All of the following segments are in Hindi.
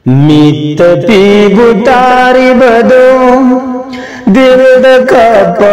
ꯃꯤꯠꯇ ꯄꯤꯕꯨ ꯇꯥꯔꯤꯕꯗꯣ ꯗꯤꯜꯗ ꯀꯞꯄ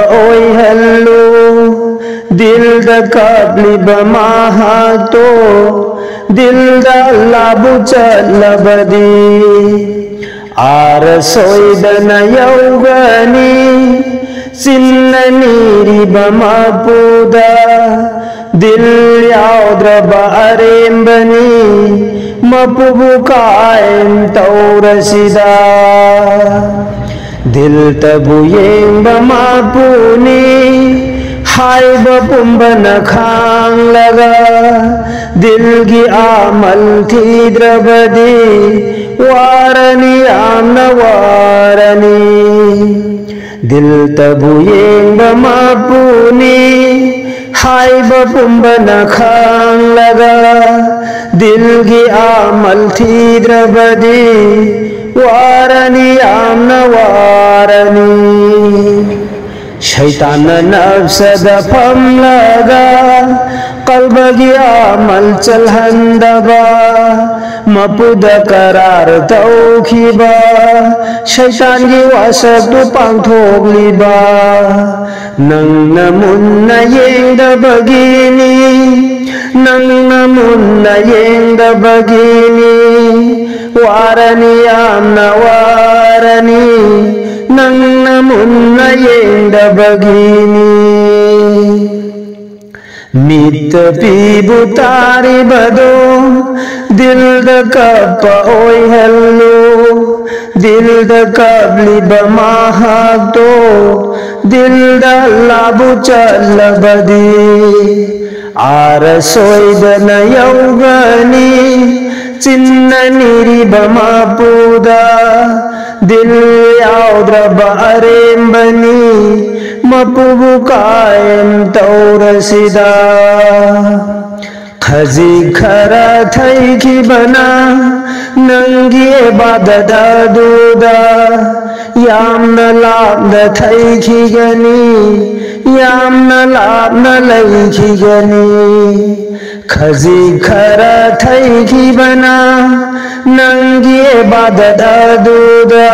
शैतान नफ्सदा फमलगा कल्बगी अमल चलहंदबा मपुद करार तौखिबा शैतान की वासतु पांथोगलिबा नंग मुन्ना येंगदबगिनी नंग मुन्ना येंगदबगिनी वारनी आमना वारनी नंग मुन्ना येंगदबगिनी मित पीबु तारिबदो दिलद कप्प ओयहल्लो दिलद कब्लिब माहक्तो दिलद लाबु चल्लबदी आर सोयदन यौगनी चिन्न निरिब मापुदा दिल याउद्रब अरेंबनी मपुबु कायम तौरसिदा खजी खरा थई की बना नंगी इबादत दूदा याम न लाभ न थई की गनी याम न लाभ न लई की गनी खजी खरा थई की बना नंगी इबादत दूदा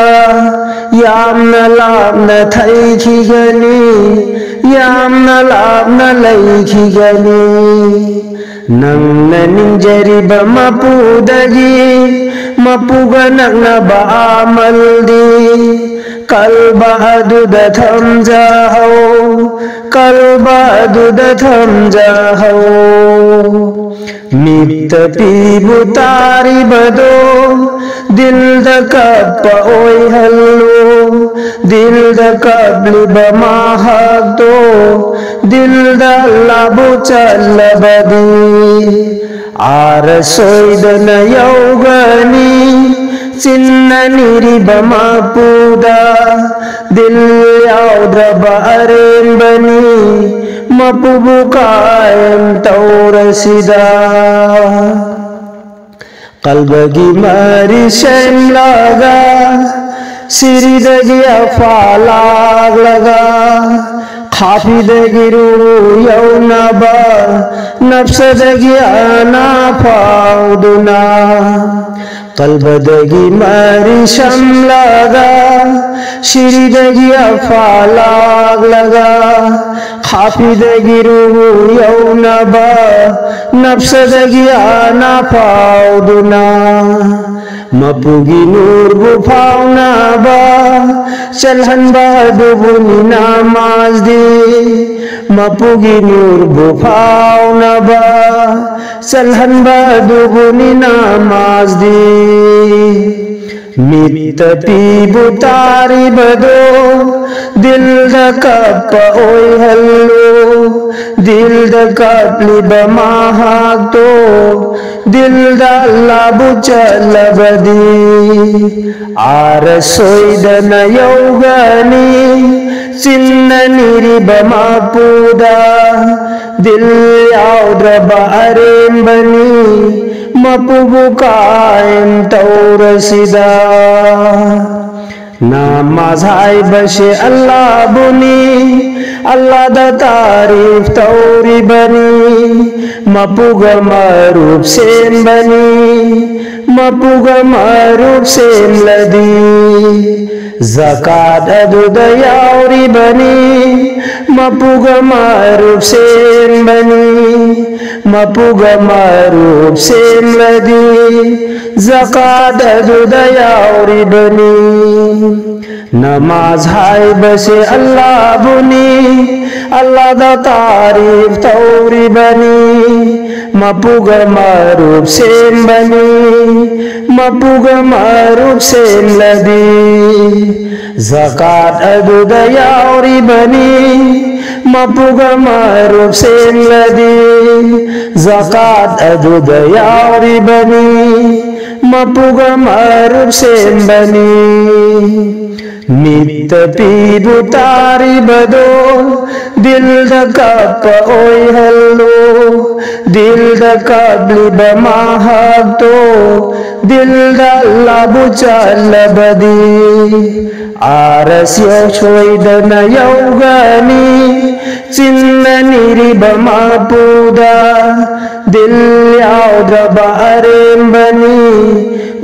याम न लाभ न थई की गनी याम न लाभ न लई की गनी नंग निंजरिब मपुदगी मपुगा नंग बामल्दी कल्बा दुद थमजाहो कल्बा दुद थमजाहो मित पीबु तारिबदो दिलद कप्प ओयहल्लो दिलद कब्लिब माहक्तो दिलद लाबु चल्लबदी आर सोयदन यौगनी चिन्न निरिब मापुदा दिल याउद्रब अरेंबनी मपुबु कायम तौरसिदा कल्बगी मरी शैमलागा सिरिदगी अफालाग लगा खाफिदगी रूरू यौनबा नफ्सदगी आना फाउदुना कल्बदगी मरी शमलागा सिरिदगी अफालाग लगा खाफिदगी रूरू यौनबा नफ्सदगी आना फाउदुना मपुगी नूर गुफाउनाबा चलहनबा दुबुनी नामाज दी मपुगी नूर गुफाउनाबा चलहनबा दुबुनी नामाज दी मित पीबु तारिबदो दिलद कप्प ओयहल्लो दिलद कब्लिब माहक्तो दिलद लाबु चल्लबदी आर सोयदन यौगनी चिन्न निरिब मापुदा दिल याउद्रब अरेंबनी मपुबु कायम तौरसिदा नमाज हाय बशे अल्लाह बुनी अल्लाह दा तारीफ तौरी बनी मपुग मरूप सेन बनी ಮಪುಗ ಮಾರುಪ್ ಸೇಮ್ಲದಿ zakat adudayawri bani mapuga marup sem bani mapuga marup sem ladi zakat adudayawri bani namaz hai base Allah buni Allah da tarif tauri bani mapuga marup sem bani mapuga marup sem ladi zakat adudayawri bani mapuga marup sem ladi zakat adudayawri bani mapuga marup sem bani नित पीबु तारी बदो दिल द कप ओय हल्लो दिल द कबली बमाहब तो दिल द लाबु चल बदी आरस यो छोय द नयौगनी चिन्न निरी बमा पूदा दिल याव द बारेम बनी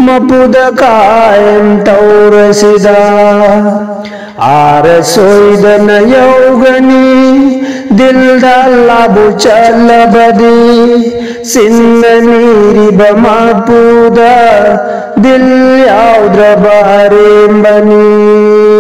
मपुद कायम तौर सिदा आरसोइद नयौगनी दिल दल्ला बुचल बदी सिन्ननीरी बमापुदा दिल याव द्रबारेम बनी।